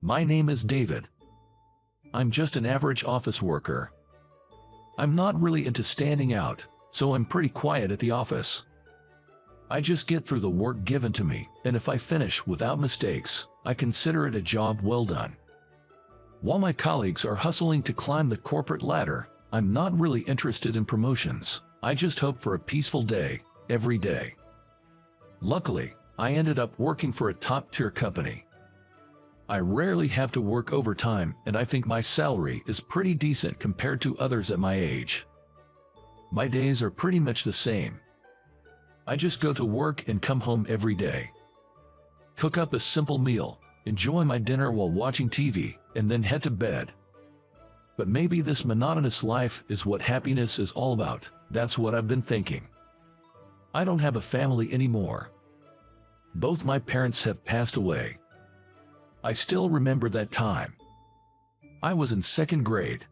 My name is David. I'm just an average office worker. I'm not really into standing out, so I'm pretty quiet at the office. I just get through the work given to me, and if I finish without mistakes, I consider it a job well done. While my colleagues are hustling to climb the corporate ladder, I'm not really interested in promotions. I just hope for a peaceful day, every day. Luckily, I ended up working for a top-tier company. I rarely have to work overtime, and I think my salary is pretty decent compared to others at my age. My days are pretty much the same. I just go to work and come home every day. Cook up a simple meal, enjoy my dinner while watching TV, and then head to bed. But maybe this monotonous life is what happiness is all about. That's what I've been thinking. I don't have a family anymore. Both my parents have passed away. I still remember that time. I was in second grade.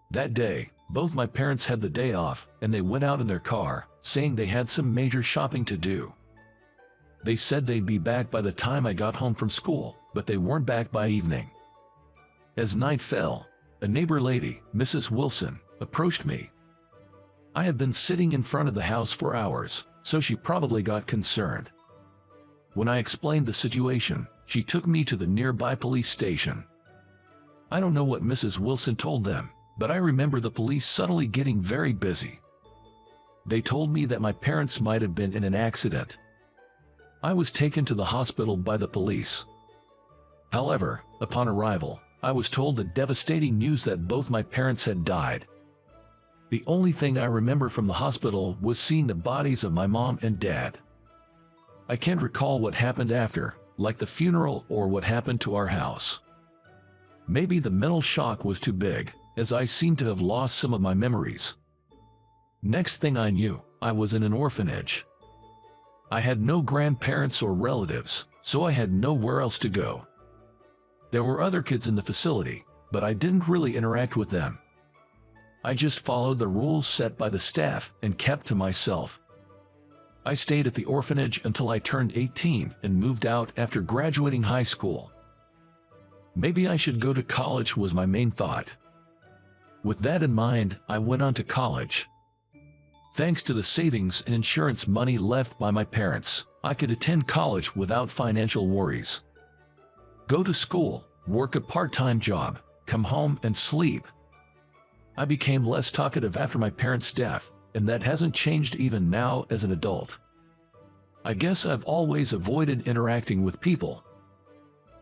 That day, both my parents had the day off, and they went out in their car, saying they had some major shopping to do. They said they'd be back by the time I got home from school, but they weren't back by evening. As night fell, a neighbor lady, Mrs. Wilson, approached me. I had been sitting in front of the house for hours, so she probably got concerned. When I explained the situation, she took me to the nearby police station. I don't know what Mrs. Wilson told them, but I remember the police suddenly getting very busy. They told me that my parents might have been in an accident. I was taken to the hospital by the police. However, upon arrival, I was told the devastating news that both my parents had died. The only thing I remember from the hospital was seeing the bodies of my mom and dad. I can't recall what happened after, like the funeral or what happened to our house. Maybe the mental shock was too big, as I seemed to have lost some of my memories. Next thing I knew, I was in an orphanage. I had no grandparents or relatives, so I had nowhere else to go. There were other kids in the facility, but I didn't really interact with them. I just followed the rules set by the staff and kept to myself. I stayed at the orphanage until I turned 18 and moved out after graduating high school. Maybe I should go to college was my main thought. With that in mind, I went on to college. Thanks to the savings and insurance money left by my parents, I could attend college without financial worries. Go to school, work a part-time job, come home and sleep. I became less talkative after my parents' death, and that hasn't changed even now as an adult. I guess I've always avoided interacting with people.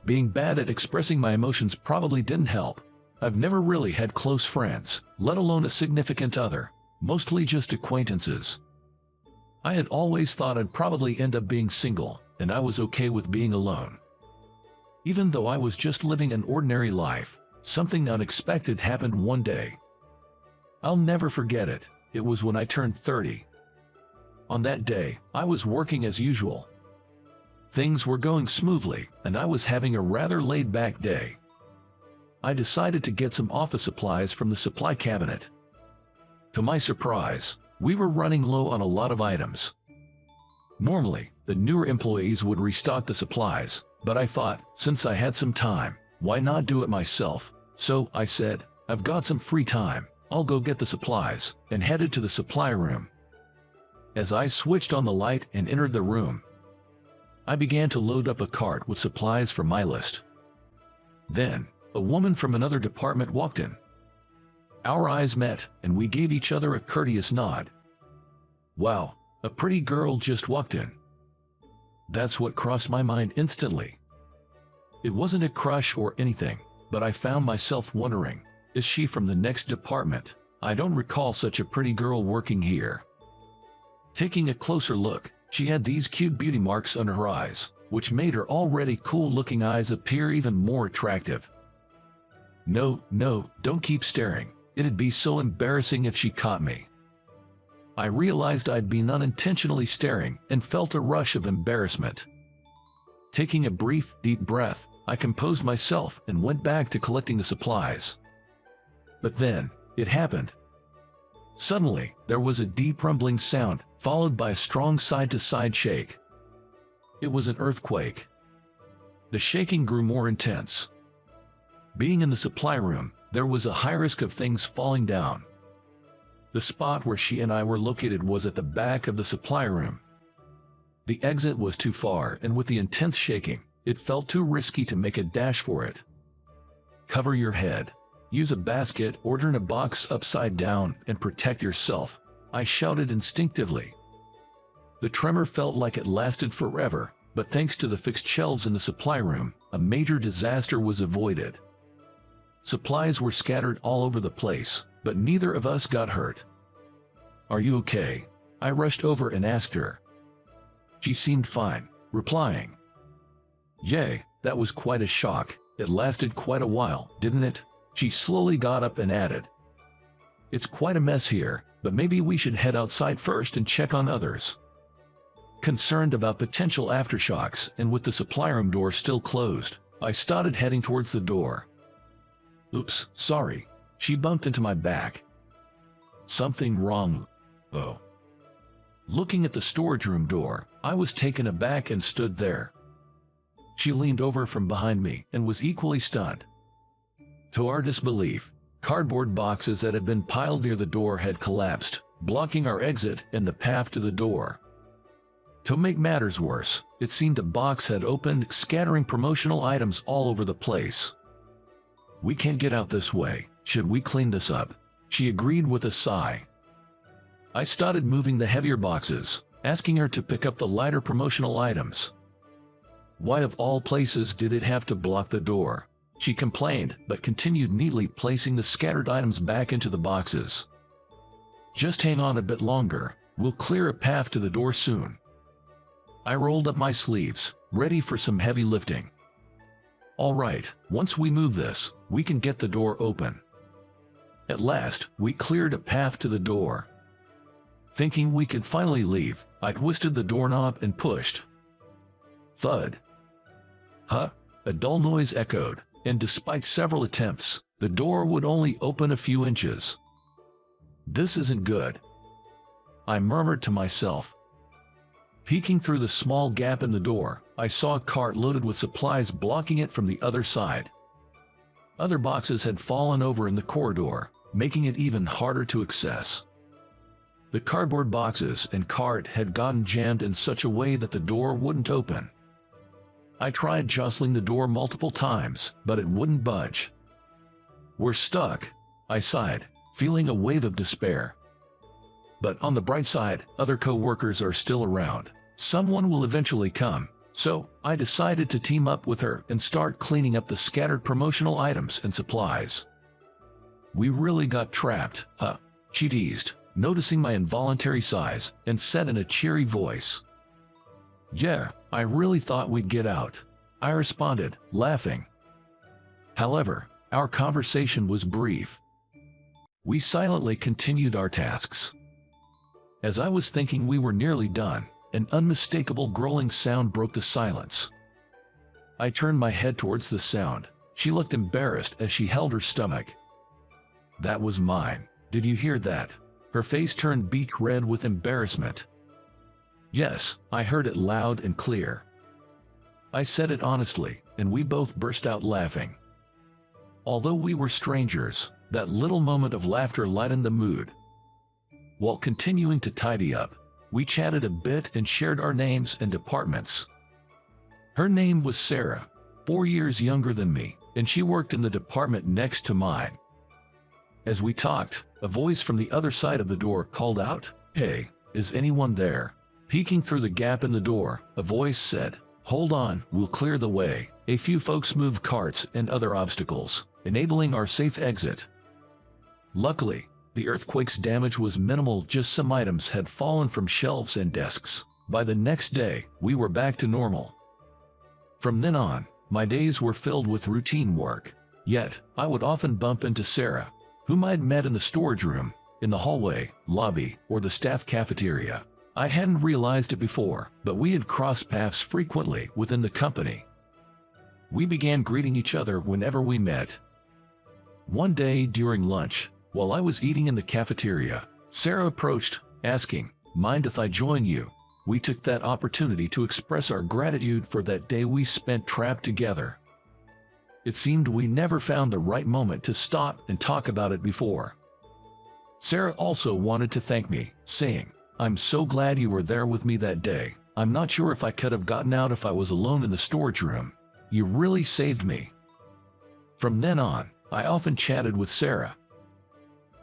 Being bad at expressing my emotions probably didn't help. I've never really had close friends, let alone a significant other, mostly just acquaintances. I had always thought I'd probably end up being single, and I was okay with being alone. Even though I was just living an ordinary life, something unexpected happened one day. I'll never forget it. It was when I turned 30. On that day, I was working as usual. Things were going smoothly, and I was having a rather laid-back day. I decided to get some office supplies from the supply cabinet. To my surprise, we were running low on a lot of items. Normally, the newer employees would restock the supplies, but I thought, since I had some time, why not do it myself? So I said, I've got some free time, I'll go get the supplies, and headed to the supply room. As I switched on the light and entered the room, I began to load up a cart with supplies for my list. Then, a woman from another department walked in. Our eyes met, and we gave each other a courteous nod. Wow, a pretty girl just walked in. That's what crossed my mind instantly. It wasn't a crush or anything, but I found myself wondering, is she from the next department? I don't recall such a pretty girl working here. Taking a closer look, she had these cute beauty marks under her eyes, which made her already cool-looking eyes appear even more attractive. No, don't keep staring. It'd be so embarrassing if she caught me. I realized I'd been unintentionally staring and felt a rush of embarrassment. Taking a brief, deep breath, I composed myself and went back to collecting the supplies. But then, it happened. Suddenly, there was a deep rumbling sound, followed by a strong side-to-side shake. It was an earthquake. The shaking grew more intense. Being in the supply room, there was a high risk of things falling down. The spot where she and I were located was at the back of the supply room. The exit was too far, and with the intense shaking, it felt too risky to make a dash for it. Cover your head. Use a basket or turn a box upside down and protect yourself, I shouted instinctively. The tremor felt like it lasted forever, but thanks to the fixed shelves in the supply room, a major disaster was avoided. Supplies were scattered all over the place, but neither of us got hurt. "Are you okay?" I rushed over and asked her. She seemed fine, replying, "Yay, that was quite a shock. It lasted quite a while, didn't it?" She slowly got up and added, "It's quite a mess here, but maybe we should head outside first and check on others." Concerned about potential aftershocks and with the supply room door still closed, I started heading towards the door. "Oops, sorry." She bumped into my back. "Something wrong, though." Looking at the storage room door, I was taken aback and stood there. She leaned over from behind me and was equally stunned. To our disbelief, cardboard boxes that had been piled near the door had collapsed, blocking our exit and the path to the door. To make matters worse, it seemed a box had opened, scattering promotional items all over the place. "We can't get out this way. Should we clean this up?" She agreed with a sigh. I started moving the heavier boxes, asking her to pick up the lighter promotional items. "Why of all places did it have to block the door?" She complained, but continued neatly placing the scattered items back into the boxes. "Just hang on a bit longer, we'll clear a path to the door soon." I rolled up my sleeves, ready for some heavy lifting. "All right, once we move this, we can get the door open." At last, we cleared a path to the door. Thinking we could finally leave, I twisted the doorknob and pushed. Thud. "Huh?" A dull noise echoed, and despite several attempts, the door would only open a few inches. "This isn't good," I murmured to myself. Peeking through the small gap in the door, I saw a cart loaded with supplies blocking it from the other side. Other boxes had fallen over in the corridor, making it even harder to access. The cardboard boxes and cart had gotten jammed in such a way that the door wouldn't open. I tried jostling the door multiple times, but it wouldn't budge. "We're stuck," I sighed, feeling a wave of despair. But on the bright side, other co-workers are still around. Someone will eventually come, so I decided to team up with her and start cleaning up the scattered promotional items and supplies. "We really got trapped, huh?" she teased, noticing my involuntary sighs, and said in a cheery voice. "Yeah, I really thought we'd get out," I responded, laughing. However, our conversation was brief. We silently continued our tasks. As I was thinking we were nearly done, an unmistakable growling sound broke the silence. I turned my head towards the sound. She looked embarrassed as she held her stomach. "That was mine. Did you hear that?" Her face turned beet red with embarrassment. "Yes, I heard it loud and clear." I said it honestly, and we both burst out laughing. Although we were strangers, that little moment of laughter lightened the mood. While continuing to tidy up, we chatted a bit and shared our names and departments. Her name was Sarah, 4 years younger than me, and she worked in the department next to mine. As we talked, a voice from the other side of the door called out, "Hey, is anyone there?" Peeking through the gap in the door, a voice said, "Hold on, we'll clear the way." A few folks moved carts and other obstacles, enabling our safe exit. Luckily, the earthquake's damage was minimal, just some items had fallen from shelves and desks. By the next day, we were back to normal. From then on, my days were filled with routine work. Yet, I would often bump into Sarah, whom I'd met in the storage room, in the hallway, lobby, or the staff cafeteria. I hadn't realized it before, but we had crossed paths frequently within the company. We began greeting each other whenever we met. One day during lunch, while I was eating in the cafeteria, Sarah approached, asking, "Mind if I join you?" we took that opportunity to express our gratitude for that day we spent trapped together. It seemed we never found the right moment to stop and talk about it before. Sarah also wanted to thank me, saying, "I'm so glad you were there with me that day. I'm not sure if I could have gotten out if I was alone in the storage room. You really saved me." From then on, I often chatted with Sarah.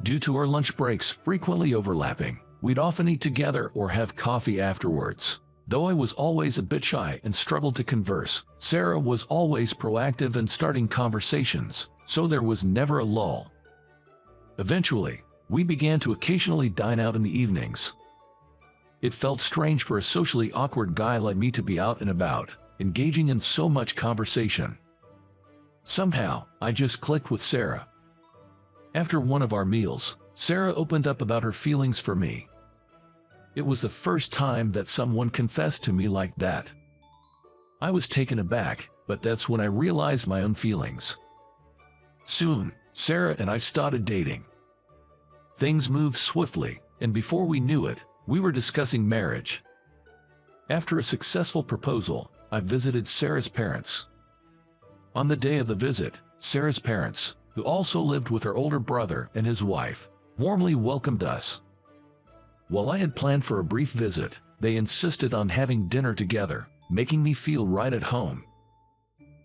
Due to our lunch breaks frequently overlapping, we'd often eat together or have coffee afterwards. Though I was always a bit shy and struggled to converse, Sarah was always proactive in starting conversations, so there was never a lull. Eventually, we began to occasionally dine out in the evenings. It felt strange for a socially awkward guy like me to be out and about, engaging in so much conversation. Somehow, I just clicked with Sarah. After one of our meals, Sarah opened up about her feelings for me. It was the first time that someone confessed to me like that. I was taken aback, but that's when I realized my own feelings. Soon, Sarah and I started dating. Things moved swiftly, and before we knew it, we were discussing marriage. After a successful proposal, I visited Sarah's parents. On the day of the visit, Sarah's parents, who also lived with her older brother and his wife, warmly welcomed us. While I had planned for a brief visit, they insisted on having dinner together, making me feel right at home.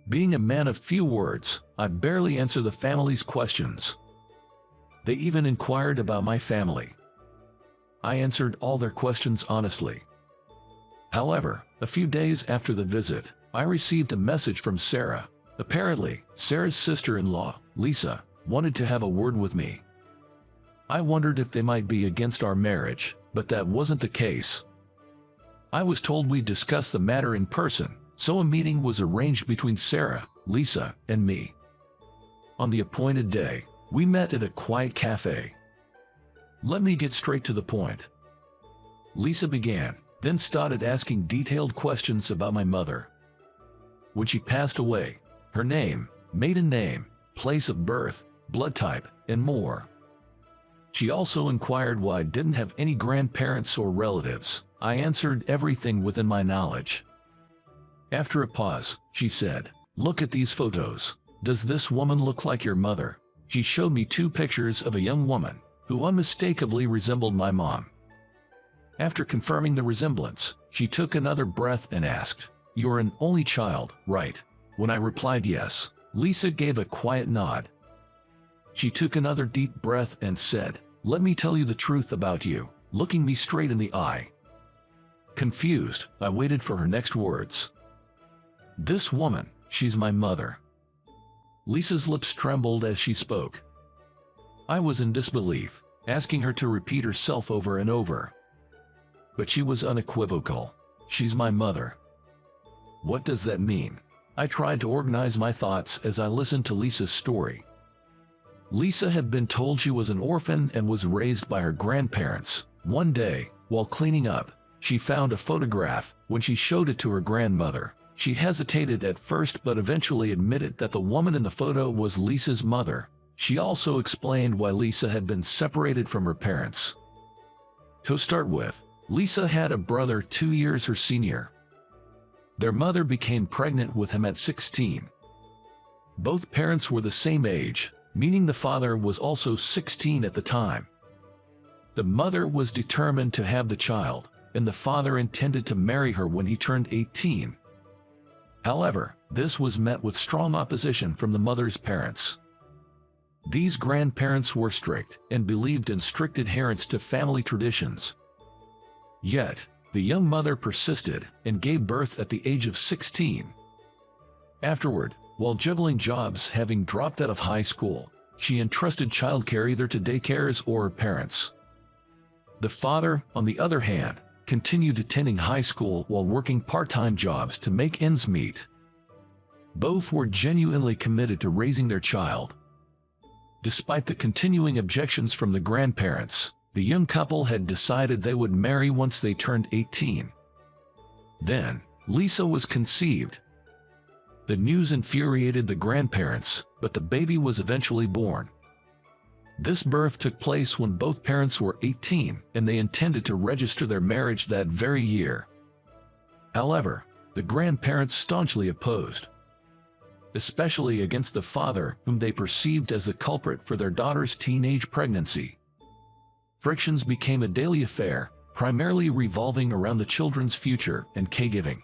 Being a man of few words, I barely answered the family's questions. They even inquired about my family. I answered all their questions honestly. However, a few days after the visit, I received a message from Sarah. Apparently, Sarah's sister-in-law, Lisa, wanted to have a word with me. I wondered if they might be against our marriage, but that wasn't the case. I was told we'd discuss the matter in person, so a meeting was arranged between Sarah, Lisa, and me. On the appointed day, we met at a quiet cafe. Let me get straight to the point. Lisa began, then started asking detailed questions about my mother. When she passed away, her name, maiden name, place of birth, blood type, and more. She also inquired why I didn't have any grandparents or relatives. I answered everything within my knowledge. After a pause, she said, "Look at these photos. Does this woman look like your mother?" She showed me 2 pictures of a young woman who unmistakably resembled my mom. After confirming the resemblance, she took another breath and asked, "You're an only child, right?" When I replied yes, Lisa gave a quiet nod. She took another deep breath and said, "Let me tell you the truth about you," looking me straight in the eye. Confused, I waited for her next words. "This woman, she's my mother." Lisa's lips trembled as she spoke. I was in disbelief, asking her to repeat herself over and over. But she was unequivocal. "She's my mother." What does that mean? I tried to organize my thoughts as I listened to Lisa's story. Lisa had been told she was an orphan and was raised by her grandparents. One day, while cleaning up, she found a photograph. When she showed it to her grandmother, she hesitated at first but eventually admitted that the woman in the photo was Lisa's mother. She also explained why Lisa had been separated from her parents. To start with, Lisa had a brother 2 years her senior. Their mother became pregnant with him at 16. Both parents were the same age, meaning the father was also 16 at the time. The mother was determined to have the child, and the father intended to marry her when he turned 18. However, this was met with strong opposition from the mother's parents. These grandparents were strict and believed in strict adherence to family traditions. Yet, the young mother persisted and gave birth at the age of 16. Afterward, while juggling jobs having dropped out of high school, she entrusted childcare either to daycares or her parents. The father, on the other hand, continued attending high school while working part-time jobs to make ends meet. Both were genuinely committed to raising their child. Despite the continuing objections from the grandparents, the young couple had decided they would marry once they turned 18. Then, Lisa was conceived. The news infuriated the grandparents, but the baby was eventually born. This birth took place when both parents were 18 and they intended to register their marriage that very year. However, the grandparents staunchly opposed, especially against the father, whom they perceived as the culprit for their daughter's teenage pregnancy. Frictions became a daily affair, primarily revolving around the children's future and caregiving.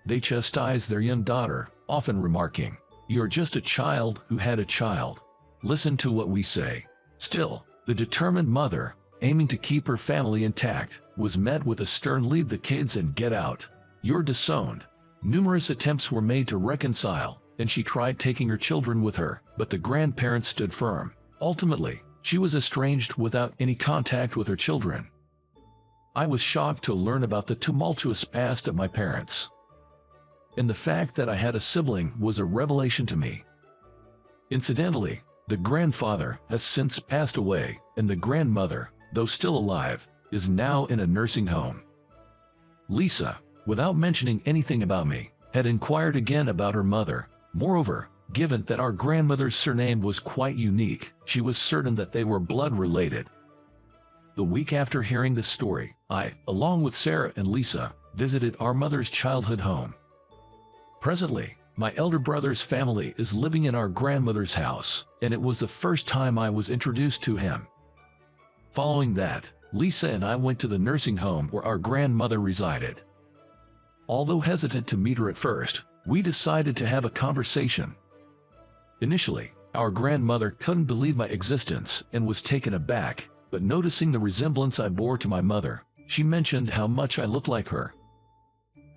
They chastised their young daughter, often remarking, "You're just a child who had a child. Listen to what we say." Still, the determined mother, aiming to keep her family intact, was met with a stern "Leave the kids and get out. You're disowned." Numerous attempts were made to reconcile, and she tried taking her children with her, but the grandparents stood firm. Ultimately, she was estranged without any contact with her children. I was shocked to learn about the tumultuous past of my parents, and the fact that I had a sibling was a revelation to me. Incidentally, the grandfather has since passed away, and the grandmother, though still alive, is now in a nursing home. Lisa, without mentioning anything about me, had inquired again about her mother. Moreover, given that our grandmother's surname was quite unique, she was certain that they were blood-related. The week after hearing this story, I, along with Sarah and Lisa, visited our mother's childhood home. Presently, my elder brother's family is living in our grandmother's house, and it was the first time I was introduced to him. Following that, Lisa and I went to the nursing home where our grandmother resided. Although hesitant to meet her at first, we decided to have a conversation. Initially, our grandmother couldn't believe my existence and was taken aback, but noticing the resemblance I bore to my mother, she mentioned how much I looked like her.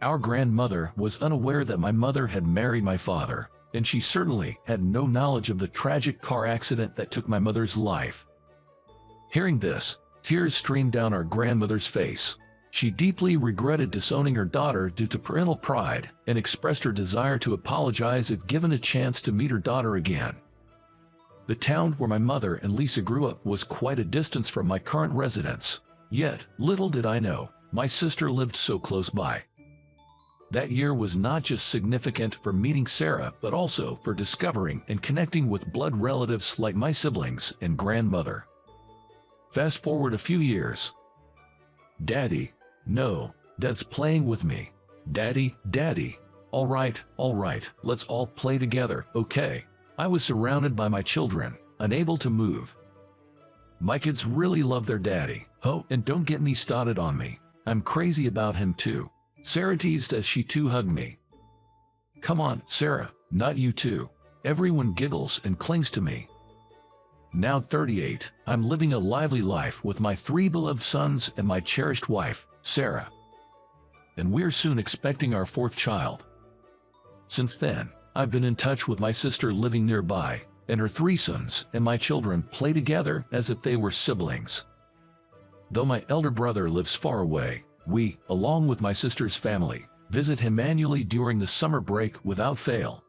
Our grandmother was unaware that my mother had married my father, and she certainly had no knowledge of the tragic car accident that took my mother's life. Hearing this, tears streamed down our grandmother's face. She deeply regretted disowning her daughter due to parental pride and expressed her desire to apologize if given a chance to meet her daughter again. The town where my mother and Lisa grew up was quite a distance from my current residence, yet little did I know, my sister lived so close by. That year was not just significant for meeting Sarah, but also for discovering and connecting with blood relatives like my siblings and grandmother. Fast forward a few years. "Daddy, no, Dad's playing with me. Daddy, Daddy. All right, let's all play together, okay?" I was surrounded by my children, unable to move. My kids really love their daddy. Oh, and don't get me started on me. I'm crazy about him too. Sarah teased as she too hugged me. "Come on, Sarah, not you too." Everyone giggles and clings to me. Now 38, I'm living a lively life with my 3 beloved sons and my cherished wife, Sarah. And we're soon expecting our 4th child. Since then, I've been in touch with my sister living nearby, and her 3 sons and my children play together as if they were siblings. Though my elder brother lives far away, we, along with my sister's family, visit him annually during the summer break without fail.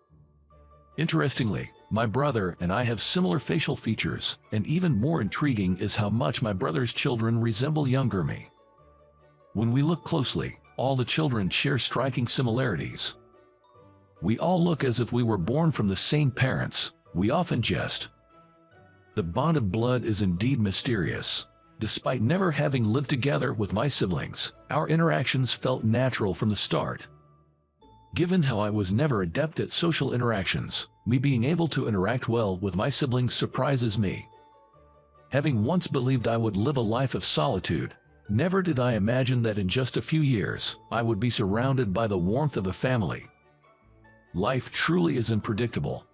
Interestingly, my brother and I have similar facial features, and even more intriguing is how much my brother's children resemble younger me. When we look closely, all the children share striking similarities. We all look as if we were born from the same parents. We often jest. The bond of blood is indeed mysterious. Despite never having lived together with my siblings, our interactions felt natural from the start. Given how I was never adept at social interactions, me being able to interact well with my siblings surprises me. Having once believed I would live a life of solitude, never did I imagine that in just a few years, I would be surrounded by the warmth of a family. Life truly is unpredictable.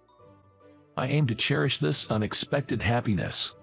I aim to cherish this unexpected happiness,